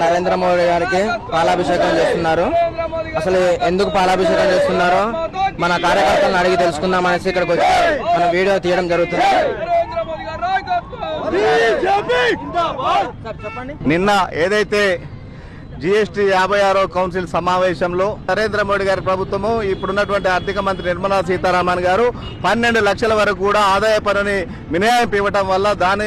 నరేంద్ర మోడీ గారికి పాలాభిషేకం చేస్తున్నారు. అసలు ఎందుకు పాలాభిషేకం చేస్తున్నారో మన కార్యకర్తలను అడిగి తెలుసుకుందాం అనేసి ఇక్కడికి వచ్చి మన వీడియో తీయడం జరుగుతుంది. నిన్న ఏదైతే జీఎస్టీ 56వ కౌన్సిల్ సమావేశంలో నరేంద్ర మోడీ గారి ప్రభుత్వము ఇప్పుడున్నటువంటి ఆర్థిక మంత్రి నిర్మలా సీతారామన్ గారు 12 లక్షల వరకు కూడా ఆదాయ పన్నుని మినహాయింపు ఇవ్వడం వల్ల దాని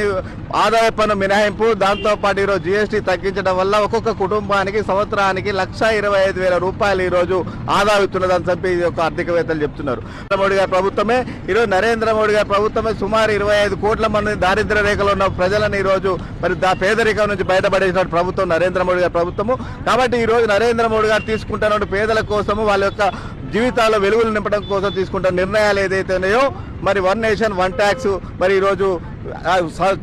ఆదాయ పన్ను మినహాయింపు దాంతో పాటు ఈరోజు జీఎస్టీ తగ్గించడం వల్ల ఒక్కొక్క కుటుంబానికి సంవత్సరానికి 1,25,000 రూపాయలు ఈ రోజు ఆదా అవుతున్నదని చెప్పి ఇది ఒక ఆర్థికవేత్తలు చెప్తున్నారు. నరేంద్ర మోడీ గారి ప్రభుత్వమే ఈరోజు నరేంద్ర మోడీ గారి ప్రభుత్వమే సుమారు 25 కోట్ల మంది దారిద్ర్య రేఖలో ఉన్న ప్రజలను ఈ రోజు మరి పేదరికం నుంచి బయటపడేసిన ప్రభుత్వం నరేంద్ర మోడీ గారి ప్రభుత్వము. కాబట్టి ఈ రోజు నరేంద్ర మోడీ గారు తీసుకుంటున్న పేదల కోసము వాళ్ళ యొక్క జీవితాల్లో వెలుగులు నింపడం కోసం తీసుకుంటున్న నిర్ణయాలు ఏదైతే ఉన్నాయో మరి వన్ నేషన్ వన్ ట్యాక్స్ మరి ఈరోజు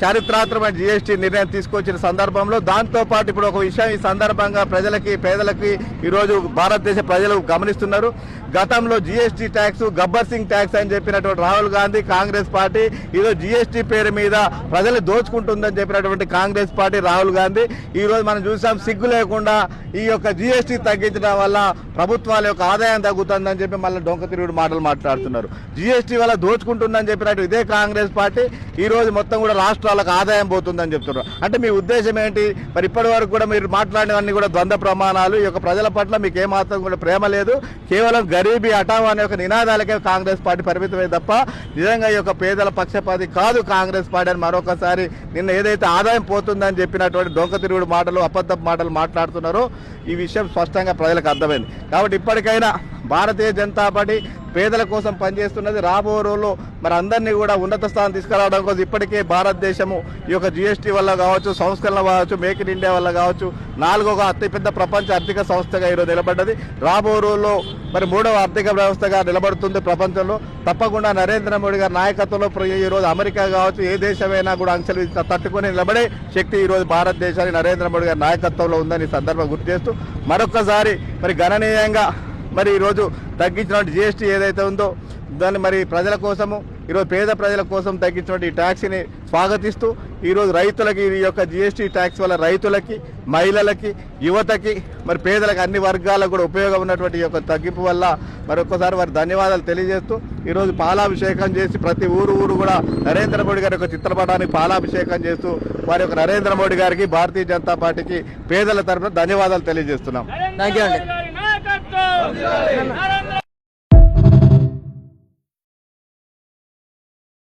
చారిత్రాత్మకమైన జీఎస్టీ నిర్ణయం తీసుకొచ్చిన సందర్భంలో దాంతో పాటు ఇప్పుడు ఒక విషయం ఈ సందర్భంగా పేదలకి ఈరోజు భారతదేశ ప్రజలు గమనిస్తున్నారు. గతంలో GST tax Gabbar Singh tax అని చెప్పినటువంటి రాహుల్ గాంధీ కాంగ్రెస్ పార్టీ ఈరోజు జీఎస్టీ పేరు మీద ప్రజలు దోచుకుంటుందని చెప్పినటువంటి కాంగ్రెస్ పార్టీ రాహుల్ గాంధీ ఈ రోజు మనం చూసాం సిగ్గు లేకుండా ఈ యొక్క జీఎస్టీ తగ్గించడం వల్ల ప్రభుత్వాల యొక్క ఆదాయం తగ్గుతుందని చెప్పి మళ్ళీ డొంక తిరుగుడు మాటలు మాట్లాడుతున్నారు. జీఎస్టీ వల్ల దోచుకుంటుందని చెప్పినట్టు ఇదే కాంగ్రెస్ పార్టీ ఈ రోజు మొత్తం కూడా రాష్ట్రాలకు ఆదాయం పోతుందని చెప్తున్నారు. అంటే మీ ఉద్దేశం ఏంటి? మరి ఇప్పటి వరకు కూడా మీరు మాట్లాడినవన్నీ కూడా ద్వంద్వ ప్రమాణాలు. ఈ యొక్క ప్రజల పట్ల మీకు ఏమాత్రం కూడా ప్రేమ లేదు. కేవలం గరీబీ హఠావో అనే ఒక నినాదాలకే కాంగ్రెస్ పార్టీ పరిమితమే తప్ప నిజంగా ఈ యొక్క పేదల పక్షపాతి కాదు కాంగ్రెస్ పార్టీ అని మరొకసారి నిన్న ఏదైతే ఆదాయం పోతుందని చెప్పినటువంటి డొంక తిరుగుడు మాటలు అబద్ధపు మాటలు మాట్లాడుతున్నారో ఈ విషయం స్పష్టంగా ప్రజలకు అర్థమైంది. కాబట్టి ఇప్పటికైనా భారతీయ జనతా పార్టీ పేదల కోసం పనిచేస్తున్నది. రాబో రోజుల్లో మరి అందరినీ కూడా ఉన్నత స్థానం తీసుకురావడం కోసం ఇప్పటికే భారతదేశము ఈ యొక్క జీఎస్టీ వల్ల కావచ్చు, సంస్కరణ కావచ్చు, మేక్ ఇన్ ఇండియా వల్ల కావచ్చు 4వ అతిపెద్ద ప్రపంచ ఆర్థిక సంస్థగా ఈరోజు నిలబడ్డది. రాబో రోజుల్లో మరి 3వ ఆర్థిక వ్యవస్థగా నిలబడుతుంది ప్రపంచంలో. తప్పకుండా నరేంద్ర మోడీ గారి నాయకత్వంలో ఈరోజు అమెరికా కావచ్చు ఏ దేశమైనా కూడా ఆంక్షలు తట్టుకొని నిలబడే శక్తి ఈరోజు భారతదేశానికి నరేంద్ర మోడీ గారి నాయకత్వంలో ఉందని ఈ సందర్భం గుర్తు చేస్తూ మరొకసారి మరి గణనీయంగా మరి ఈరోజు తగ్గించినటువంటి జీఎస్టీ ఏదైతే ఉందో దాన్ని మరి ప్రజల కోసము ఈరోజు పేద ప్రజల కోసం తగ్గించినటువంటి ఈ ట్యాక్స్ని స్వాగతిస్తూ ఈరోజు రైతులకి ఈ యొక్క జీఎస్టీ ట్యాక్స్ వల్ల రైతులకి, మహిళలకి, యువతకి మరి పేదలకు అన్ని వర్గాలకు కూడా ఉపయోగం ఉన్నటువంటి ఈ యొక్క తగ్గింపు వల్ల మరొకసారి వారి ధన్యవాదాలు తెలియజేస్తూ ఈరోజు పాలాభిషేకం చేసి ప్రతి ఊరు కూడా నరేంద్ర మోడీ గారి యొక్క చిత్రపటానికి పాలాభిషేకం చేస్తూ వారి యొక్క నరేంద్ర మోడీ గారికి భారతీయ జనతా పార్టీకి పేదల తరఫున ధన్యవాదాలు తెలియజేస్తున్నాం. థ్యాంక్ యూ అండి.